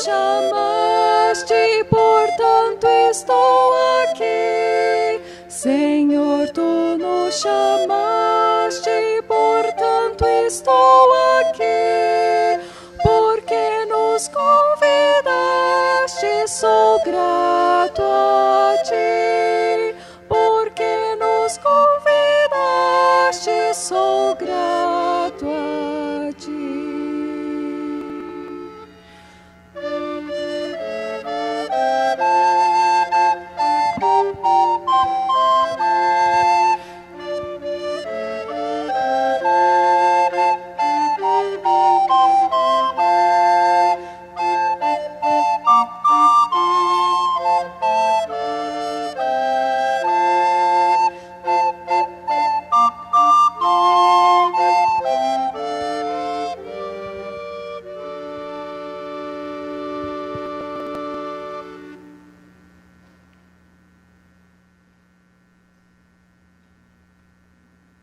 chamaste, portanto estou aqui. Senhor, tu nos chamaste, portanto estou aqui. Porque nos convidaste, sou grato a ti. Porque nos convidaste, sou grato a ti.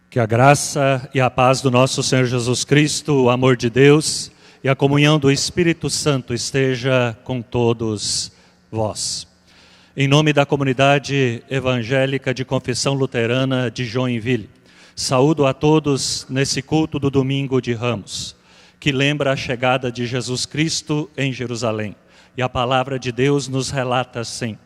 Que a graça e a paz do nosso Senhor Jesus Cristo, o amor de Deus e a comunhão do Espírito Santo esteja com todos vós. Em nome da comunidade evangélica de confissão luterana de Joinville, saúdo a todos nesse culto do domingo de Ramos, que lembra a chegada de Jesus Cristo em Jerusalém. E a palavra de Deus nos relata assim: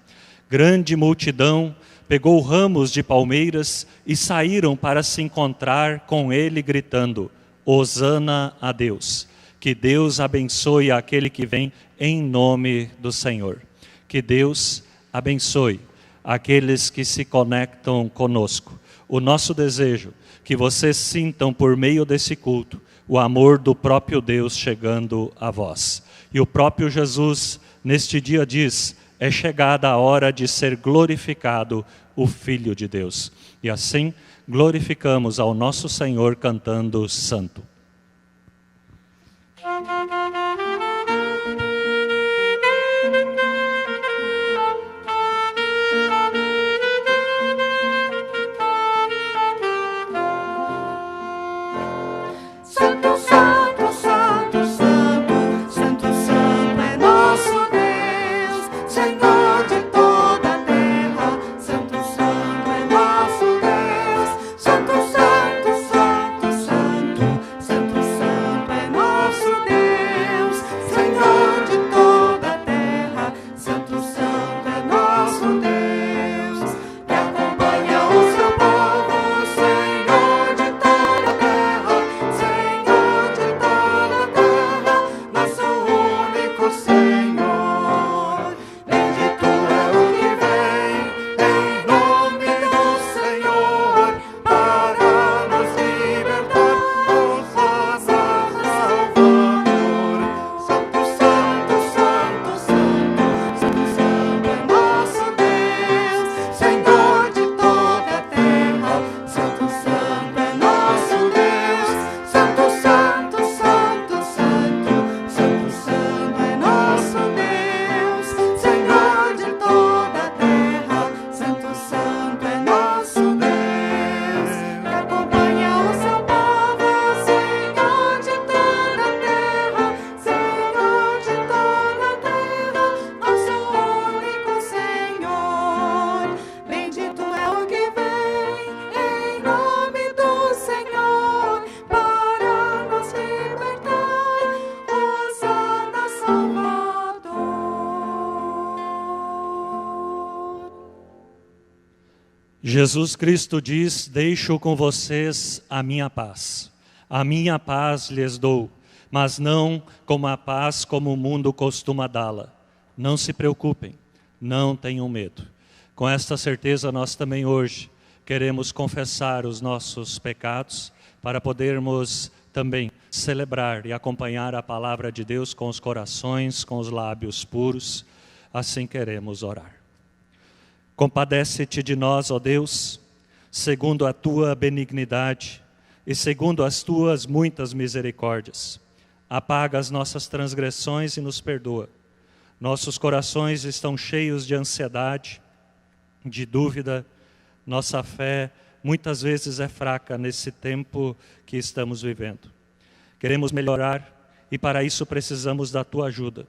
grande multidão pegou ramos de palmeiras e saíram para se encontrar com ele, gritando: Hosana a Deus. Que Deus abençoe aquele que vem em nome do Senhor. Que Deus abençoe aqueles que se conectam conosco. O nosso desejo, que vocês sintam por meio desse culto, o amor do próprio Deus chegando a vós. E o próprio Jesus, neste dia, diz: é chegada a hora de ser glorificado o Filho de Deus. E assim, glorificamos ao nosso Senhor cantando Santo. Jesus Cristo diz: deixo com vocês a minha paz lhes dou, mas não como a paz como o mundo costuma dá-la. Não se preocupem, não tenham medo. Com esta certeza nós também hoje queremos confessar os nossos pecados para podermos também celebrar e acompanhar a palavra de Deus com os corações, com os lábios puros. Assim queremos orar. Compadece-te de nós, ó Deus, segundo a tua benignidade e segundo as tuas muitas misericórdias. Apaga as nossas transgressões e nos perdoa. Nossos corações estão cheios de ansiedade, de dúvida. Nossa fé muitas vezes é fraca nesse tempo que estamos vivendo. Queremos melhorar e para isso precisamos da tua ajuda.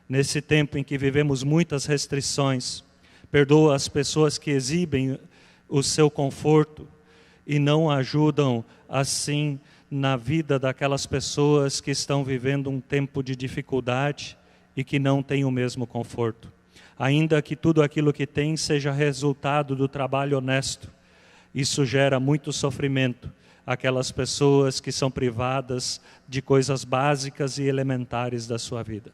Nesse tempo em que vivemos muitas restrições, perdoa as pessoas que exibem o seu conforto e não ajudam assim na vida daquelas pessoas que estão vivendo um tempo de dificuldade e que não têm o mesmo conforto. Ainda que tudo aquilo que tem seja resultado do trabalho honesto, isso gera muito sofrimento àquelas pessoas que são privadas de coisas básicas e elementares da sua vida.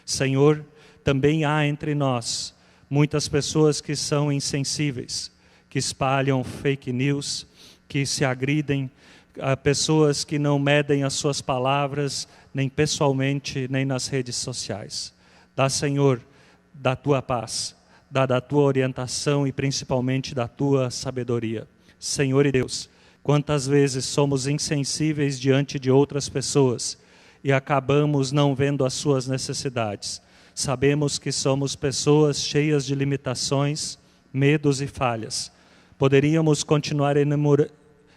Senhor, também há entre nós muitas pessoas que são insensíveis, que espalham fake news, que se agridem, pessoas que não medem as suas palavras, nem pessoalmente, nem nas redes sociais. Dá, Senhor, da tua paz, dá da tua orientação e principalmente da tua sabedoria. Senhor e Deus, quantas vezes somos insensíveis diante de outras pessoas e acabamos não vendo as suas necessidades. Sabemos que somos pessoas cheias de limitações, medos e falhas. Poderíamos continuar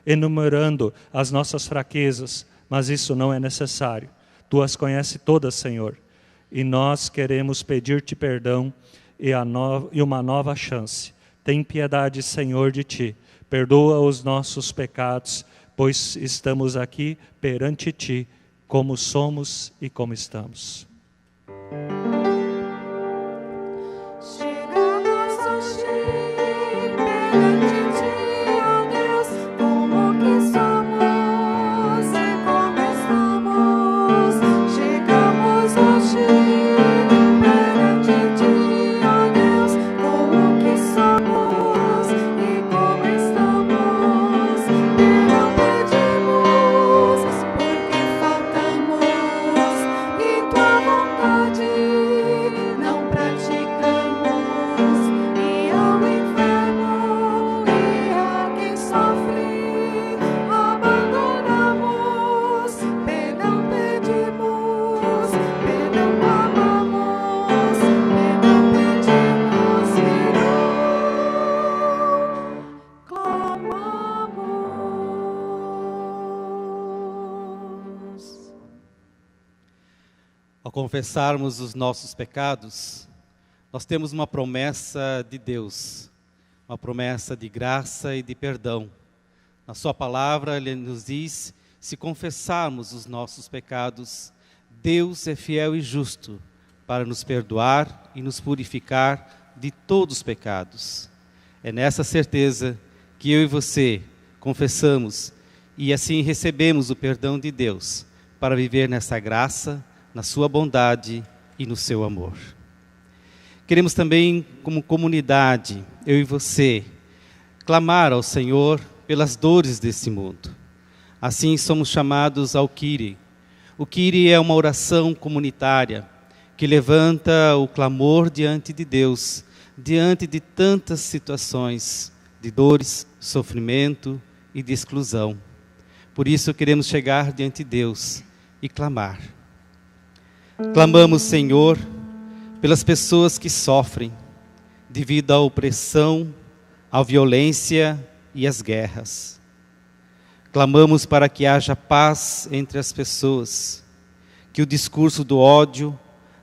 enumerando as nossas fraquezas, mas isso não é necessário. Tu as conheces todas, Senhor, e nós queremos pedir-te perdão e uma nova chance. Tem piedade, Senhor, de ti. Perdoa os nossos pecados, pois estamos aqui perante ti, como somos e como estamos. Ao confessarmos os nossos pecados, nós temos uma promessa de Deus, uma promessa de graça e de perdão. Na sua palavra, Ele nos diz, se confessarmos os nossos pecados, Deus é fiel e justo para nos perdoar e nos purificar de todos os pecados. É nessa certeza que eu e você confessamos e assim recebemos o perdão de Deus para viver nessa graça, na sua bondade e no seu amor. Queremos também, como comunidade, eu e você, clamar ao Senhor pelas dores desse mundo. Assim somos chamados ao Kyrie. O Kyrie é uma oração comunitária que levanta o clamor diante de Deus, diante de tantas situações de dores, sofrimento e de exclusão. Por isso queremos chegar diante de Deus e clamar. Clamamos, Senhor, pelas pessoas que sofrem devido à opressão, à violência e às guerras. Clamamos para que haja paz entre as pessoas, que o discurso do ódio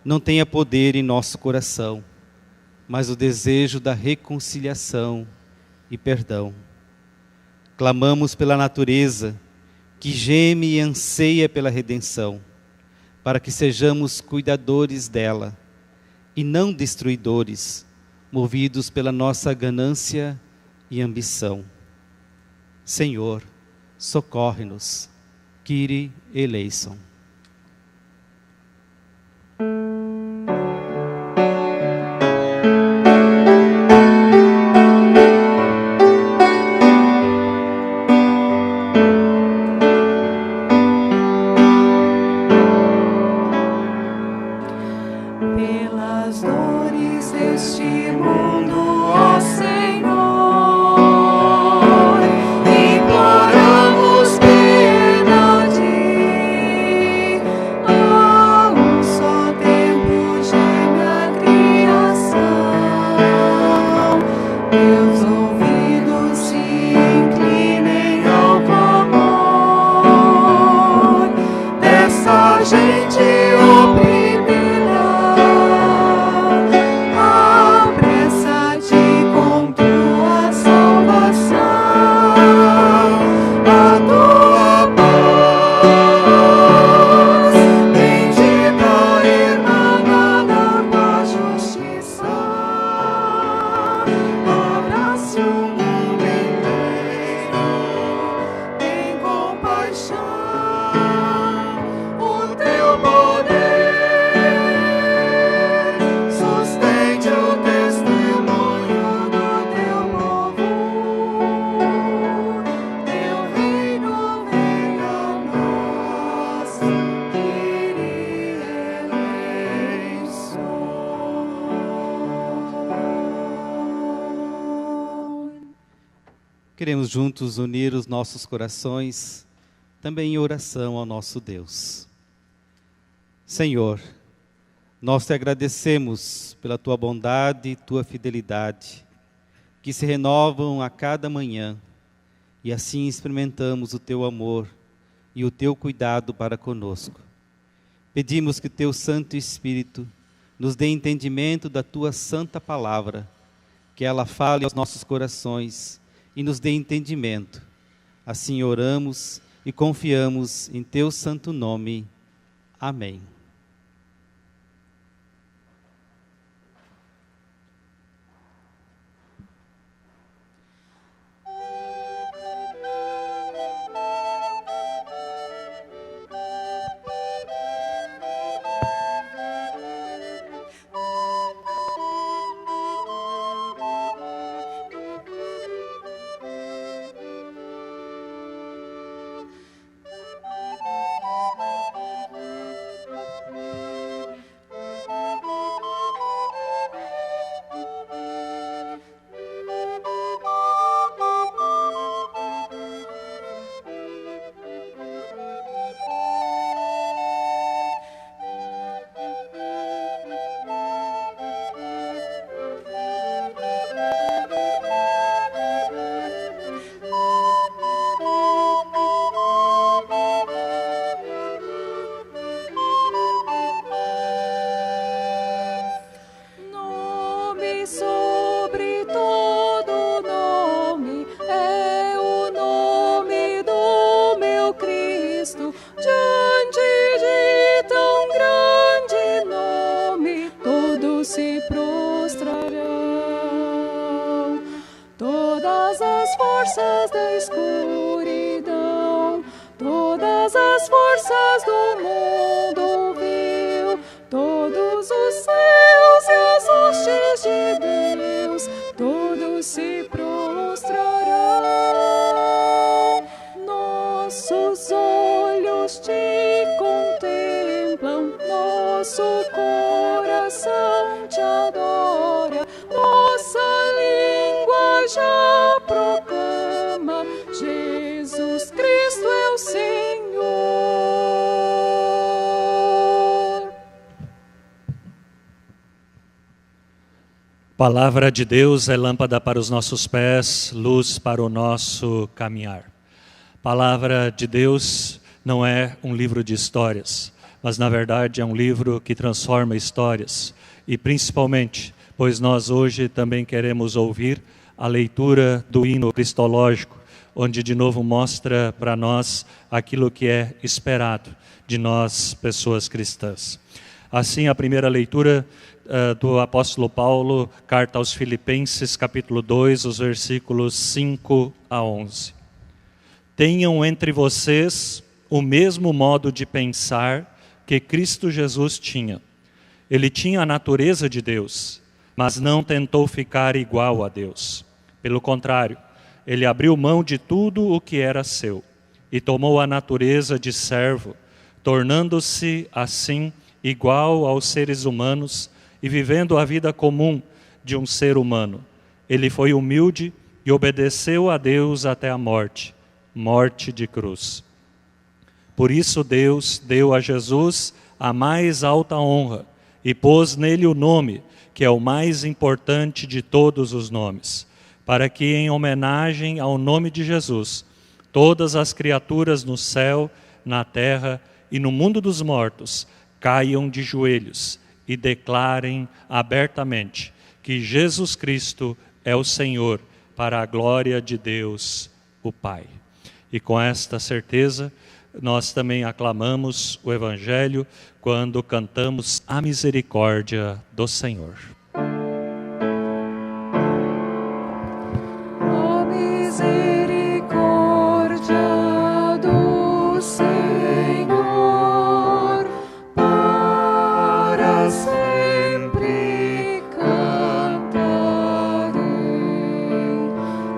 não tenha poder em nosso coração, mas o desejo da reconciliação e perdão. Clamamos pela natureza, que geme e anseia pela redenção, para que sejamos cuidadores dela e não destruidores, movidos pela nossa ganância e ambição. Senhor, socorre-nos. Kyrie eleison. Pelas dores deste mundo, ó Senhor, imploramos piedade. Queremos juntos unir os nossos corações, também em oração ao nosso Deus. Senhor, nós te agradecemos pela tua bondade e tua fidelidade, que se renovam a cada manhã, e assim experimentamos o teu amor e o teu cuidado para conosco. Pedimos que teu Santo Espírito nos dê entendimento da tua santa palavra, que ela fale aos nossos corações e nos dê entendimento. Assim oramos e confiamos em teu santo nome. Amém. Palavra de Deus é lâmpada para os nossos pés, luz para o nosso caminhar. Palavra de Deus não é um livro de histórias, mas na verdade é um livro que transforma histórias. E principalmente, pois nós hoje também queremos ouvir a leitura do hino cristológico, onde de novo mostra para nós aquilo que é esperado de nós, pessoas cristãs. Assim, a primeira leitura do apóstolo Paulo, carta aos Filipenses, capítulo 2, os versículos 5 a 11. Tenham entre vocês o mesmo modo de pensar que Cristo Jesus tinha. Ele tinha a natureza de Deus, mas não tentou ficar igual a Deus. Pelo contrário, ele abriu mão de tudo o que era seu e tomou a natureza de servo, tornando-se assim igual aos seres humanos e vivendo a vida comum de um ser humano. Ele foi humilde e obedeceu a Deus até a morte, morte de cruz. Por isso Deus deu a Jesus a mais alta honra e pôs nele o nome, que é o mais importante de todos os nomes, para que em homenagem ao nome de Jesus, todas as criaturas no céu, na terra e no mundo dos mortos caiam de joelhos e declarem abertamente que Jesus Cristo é o Senhor, para a glória de Deus, o Pai. E com esta certeza, nós também aclamamos o Evangelho quando cantamos a misericórdia do Senhor. A misericórdia do Senhor para sempre cantarei.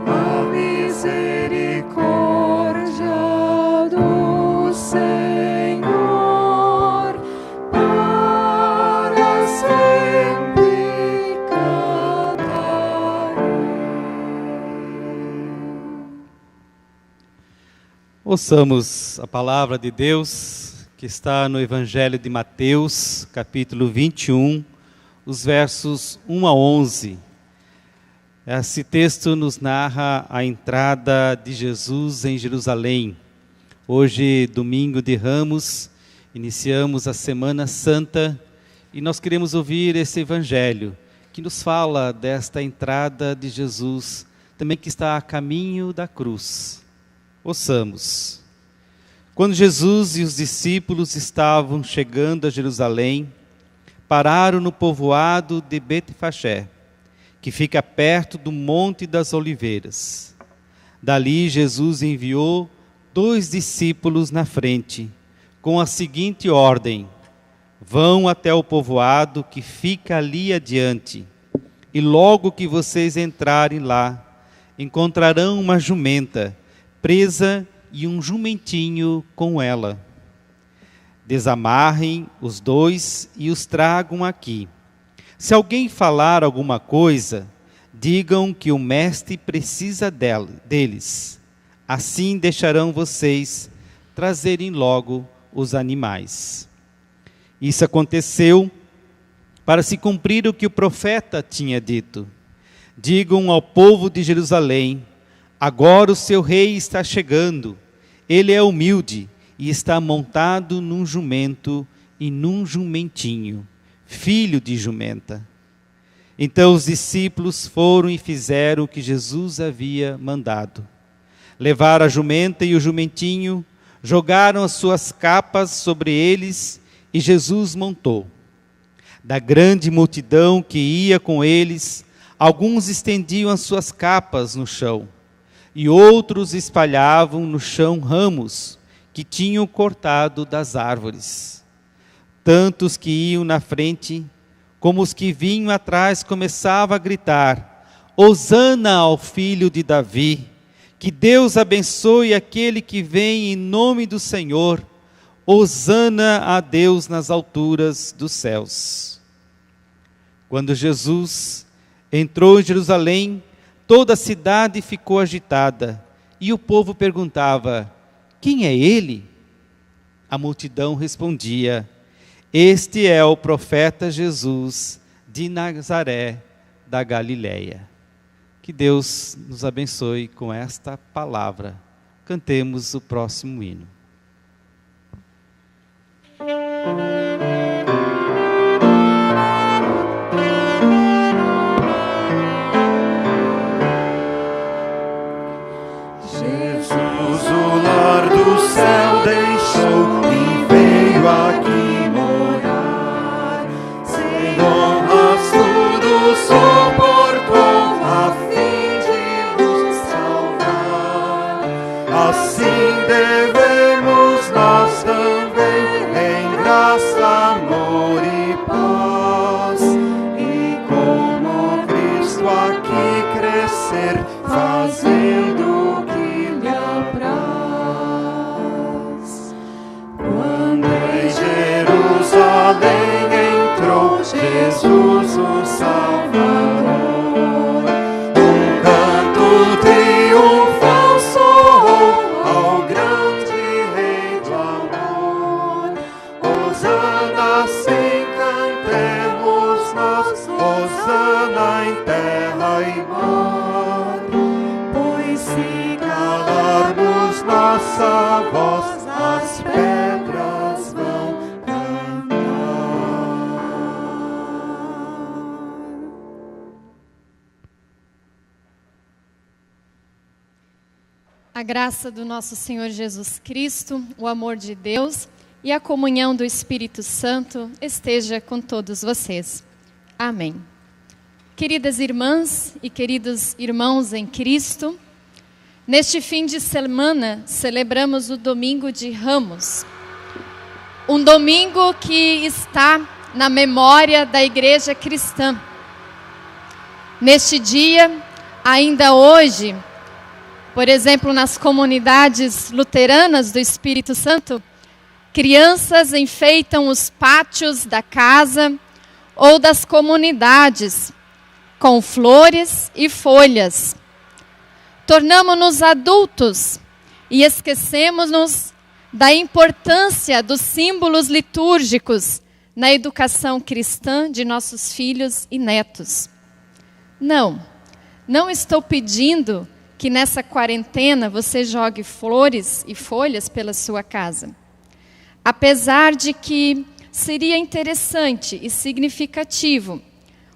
A misericórdia do Senhor para sempre Ouçamos a palavra de Deus que está no Evangelho de Mateus, capítulo 21, os versos 1 a 11. Esse texto nos narra a entrada de Jesus em Jerusalém. Hoje, domingo de Ramos, iniciamos a Semana Santa e nós queremos ouvir esse Evangelho que nos fala desta entrada de Jesus, também que está a caminho da cruz. Ouçamos. Quando Jesus e os discípulos estavam chegando a Jerusalém, pararam no povoado de Betfagé, que fica perto do Monte das Oliveiras. Dali Jesus enviou 2 discípulos na frente, com a seguinte ordem: vão até o povoado que fica ali adiante, e logo que vocês entrarem lá, encontrarão uma jumenta presa e um jumentinho com ela. Desamarrem os 2 e os tragam aqui. Se alguém falar alguma coisa, digam que o mestre precisa deles. Assim deixarão vocês trazerem logo os animais. Isso aconteceu para se cumprir o que o profeta tinha dito. Digam ao povo de Jerusalém: agora o seu rei está chegando. Ele é humilde e está montado num jumento e num jumentinho, filho de jumenta. Então os discípulos foram e fizeram o que Jesus havia mandado. Levaram a jumenta e o jumentinho, jogaram as suas capas sobre eles e Jesus montou. Da grande multidão que ia com eles, alguns estendiam as suas capas no chão, e outros espalhavam no chão ramos que tinham cortado das árvores. Tanto os que iam na frente, como os que vinham atrás começavam a gritar: Hosana ao filho de Davi, que Deus abençoe aquele que vem em nome do Senhor, Hosana a Deus nas alturas dos céus. Quando Jesus entrou em Jerusalém, toda a cidade ficou agitada, e o povo perguntava: quem é ele? A multidão respondia: este é o profeta Jesus de Nazaré da Galileia. Que Deus nos abençoe com esta palavra. Cantemos o próximo hino. Céu deixou e veio aqui morar, sem honras tudo suportou a fim de nos salvar. Assim devemos nós também, em graça, amor e paz, e como Cristo aqui crescer, fazendo o que lhe apraz. Jerusalém entrou Jesus o Salvador, um canto triunfal soou ao grande Rei do amor. Hosana, sim, cantemos nós, Hosana em terra e mar, pois se calarmos nossa voz, as pedras vão cantar. A graça do nosso Senhor Jesus Cristo, o amor de Deus e a comunhão do Espírito Santo esteja com todos vocês. Amém. Queridas irmãs e queridos irmãos em Cristo, neste fim de semana celebramos o Domingo de Ramos. Um domingo que está na memória da Igreja Cristã. Neste dia, ainda hoje, por exemplo, nas comunidades luteranas do Espírito Santo, crianças enfeitam os pátios da casa ou das comunidades com flores e folhas. Tornamo-nos adultos e esquecemos-nos da importância dos símbolos litúrgicos na educação cristã de nossos filhos e netos. Não estou pedindo que nessa quarentena você jogue flores e folhas pela sua casa. Apesar de que seria interessante e significativo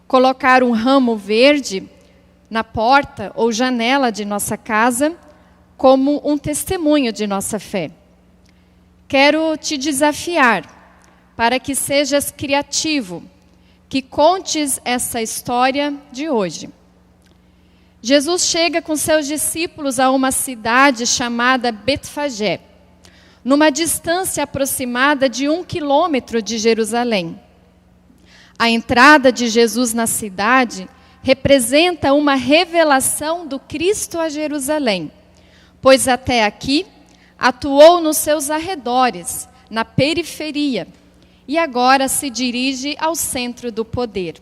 colocar um ramo verde na porta ou janela de nossa casa como um testemunho de nossa fé. Quero te desafiar para que sejas criativo, que contes essa história de hoje. Jesus chega com seus discípulos a uma cidade chamada Betfagé, numa distância aproximada de 1 quilômetro de Jerusalém. A entrada de Jesus na cidade representa uma revelação do Cristo a Jerusalém, pois até aqui atuou nos seus arredores, na periferia, e agora se dirige ao centro do poder.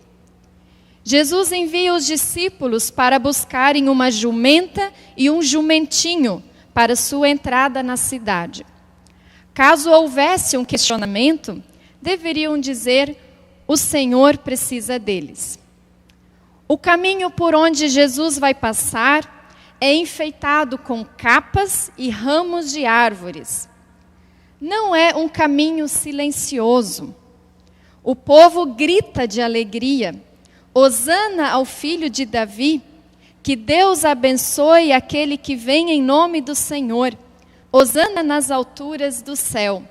Jesus envia os discípulos para buscarem uma jumenta e um jumentinho para sua entrada na cidade. Caso houvesse um questionamento, deveriam dizer: o Senhor precisa deles. O caminho por onde Jesus vai passar é enfeitado com capas e ramos de árvores. Não é um caminho silencioso. O povo grita de alegria: Hosana ao filho de Davi, que Deus abençoe aquele que vem em nome do Senhor. Hosana nas alturas do céu.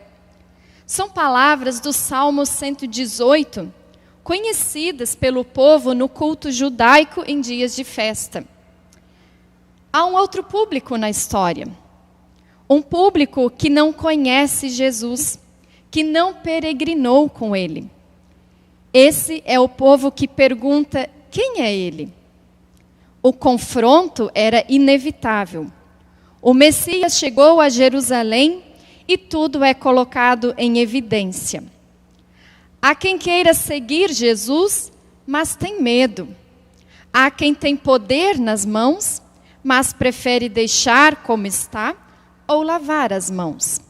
São palavras do Salmo 118, conhecidas pelo povo no culto judaico em dias de festa. Há um outro público na história. Um público que não conhece Jesus, que não peregrinou com ele. Esse é o povo que pergunta: quem é ele? O confronto era inevitável. O Messias chegou a Jerusalém e tudo é colocado em evidência. Há quem queira seguir Jesus, mas tem medo. Há quem tem poder nas mãos, mas prefere deixar como está ou lavar as mãos.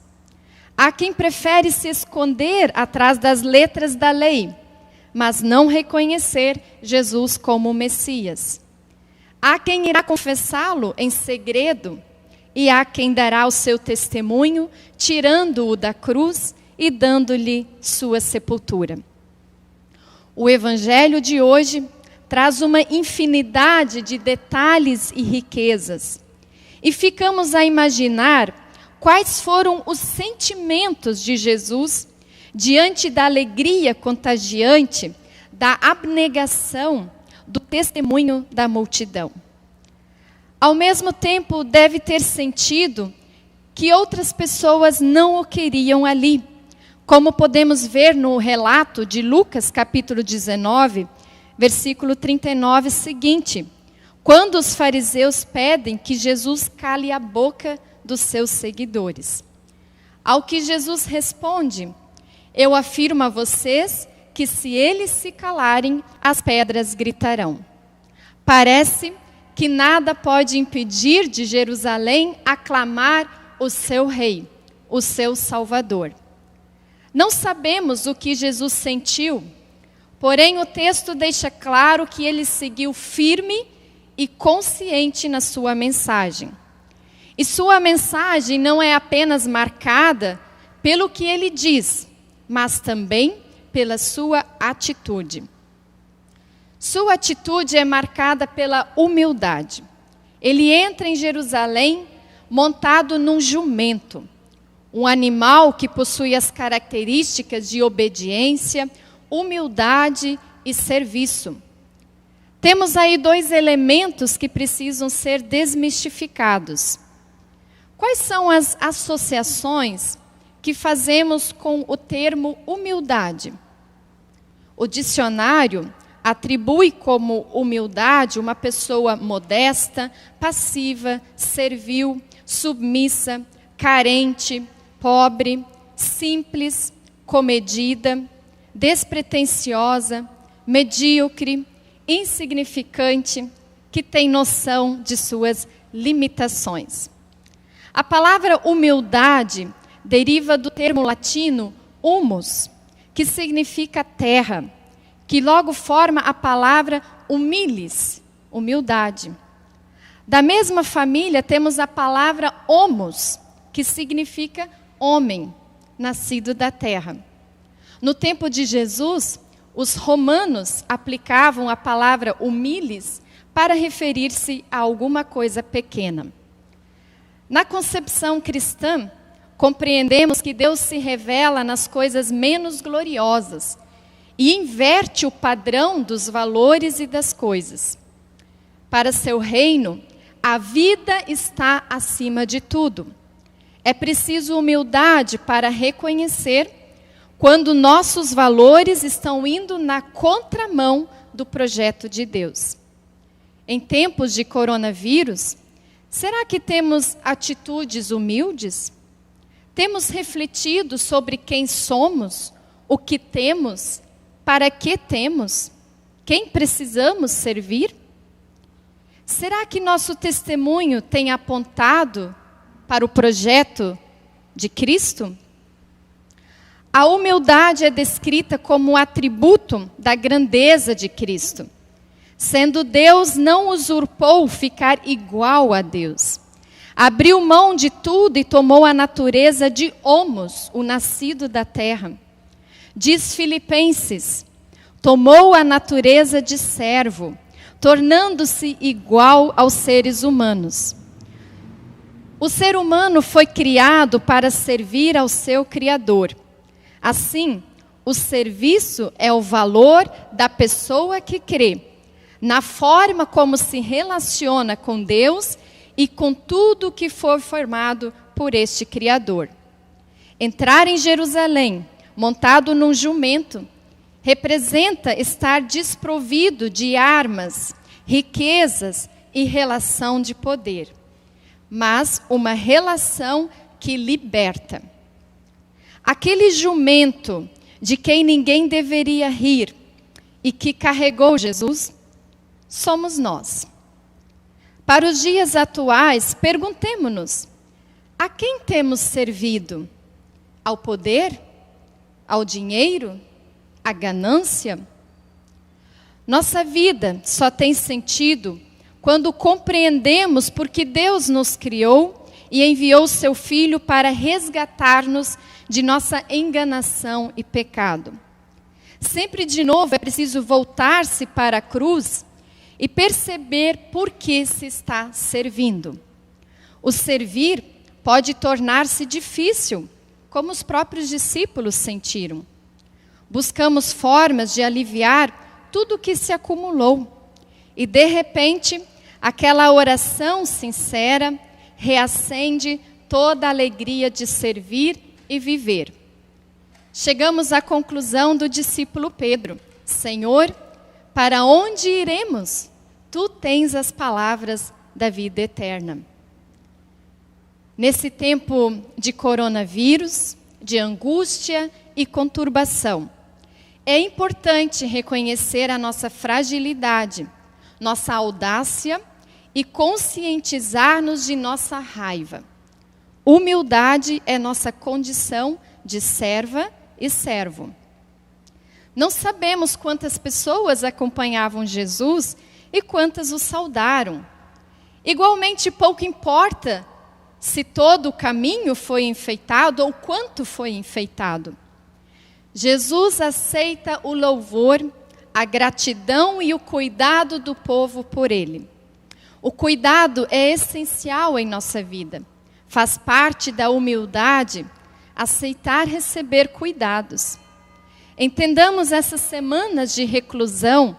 Há quem prefere se esconder atrás das letras da lei, mas não reconhecer Jesus como o Messias. Há quem irá confessá-lo em segredo, e há quem dará o seu testemunho, tirando-o da cruz e dando-lhe sua sepultura. O Evangelho de hoje traz uma infinidade de detalhes e riquezas. E ficamos a imaginar quais foram os sentimentos de Jesus diante da alegria contagiante, da abnegação, do testemunho da multidão. Ao mesmo tempo, deve ter sentido que outras pessoas não o queriam ali, como podemos ver no relato de Lucas, capítulo 19, versículo 39 seguinte, quando os fariseus pedem que Jesus cale a boca dos seus seguidores. Ao que Jesus responde: eu afirmo a vocês que se eles se calarem, as pedras gritarão. Parece que nada pode impedir de Jerusalém aclamar o seu rei, o seu Salvador. Não sabemos o que Jesus sentiu, porém o texto deixa claro que ele seguiu firme e consciente na sua mensagem. E sua mensagem não é apenas marcada pelo que ele diz, mas também pela sua atitude. Sua atitude é marcada pela humildade. Ele entra em Jerusalém montado num jumento, um animal que possui as características de obediência, humildade e serviço. Temos aí dois elementos que precisam ser desmistificados. Quais são as associações que fazemos com o termo humildade? O dicionário atribui como humildade uma pessoa modesta, passiva, servil, submissa, carente, pobre, simples, comedida, despretensiosa, medíocre, insignificante, que tem noção de suas limitações. A palavra humildade deriva do termo latino humus, que significa terra, que logo forma a palavra humilis, humildade. Da mesma família temos a palavra homus, que significa homem, nascido da terra. No tempo de Jesus, os romanos aplicavam a palavra humilis para referir-se a alguma coisa pequena. Na concepção cristã, compreendemos que Deus se revela nas coisas menos gloriosas e inverte o padrão dos valores e das coisas. Para seu reino, a vida está acima de tudo. É preciso humildade para reconhecer quando nossos valores estão indo na contramão do projeto de Deus. Em tempos de coronavírus, será que temos atitudes humildes? Temos refletido sobre quem somos, o que temos, para que temos, quem precisamos servir? Será que nosso testemunho tem apontado para o projeto de Cristo? A humildade é descrita como um atributo da grandeza de Cristo. Sendo Deus, não usurpou ficar igual a Deus. Abriu mão de tudo e tomou a natureza de homos, o nascido da terra. Diz Filipenses, tomou a natureza de servo, tornando-se igual aos seres humanos. O ser humano foi criado para servir ao seu Criador. Assim, o serviço é o valor da pessoa que crê, na forma como se relaciona com Deus e com tudo que for formado por este Criador. Entrar em Jerusalém, montado num jumento, representa estar desprovido de armas, riquezas e relação de poder, mas uma relação que liberta. Aquele jumento de quem ninguém deveria rir e que carregou Jesus, somos nós. Para os dias atuais, perguntemo-nos, a quem temos servido? Ao poder? Ao dinheiro? À ganância? Nossa vida só tem sentido quando compreendemos porque Deus nos criou e enviou seu Filho para resgatar-nos de nossa enganação e pecado. Sempre de novo é preciso voltar-se para a cruz e perceber por que se está servindo. O servir pode tornar-se difícil, como os próprios discípulos sentiram. Buscamos formas de aliviar tudo o que se acumulou. E, de repente, aquela oração sincera reacende toda a alegria de servir e viver. Chegamos à conclusão do discípulo Pedro: Senhor, para onde iremos? Tu tens as palavras da vida eterna. Nesse tempo de coronavírus, de angústia e conturbação, é importante reconhecer a nossa fragilidade, nossa audácia e conscientizar-nos de nossa raiva. Humildade é nossa condição de serva e servo. Não sabemos quantas pessoas acompanhavam Jesus e quantas o saudaram. Igualmente, pouco importa se todo o caminho foi enfeitado ou quanto foi enfeitado. Jesus aceita o louvor, a gratidão e o cuidado do povo por ele. O cuidado é essencial em nossa vida. Faz parte da humildade aceitar receber cuidados. Entendamos essas semanas de reclusão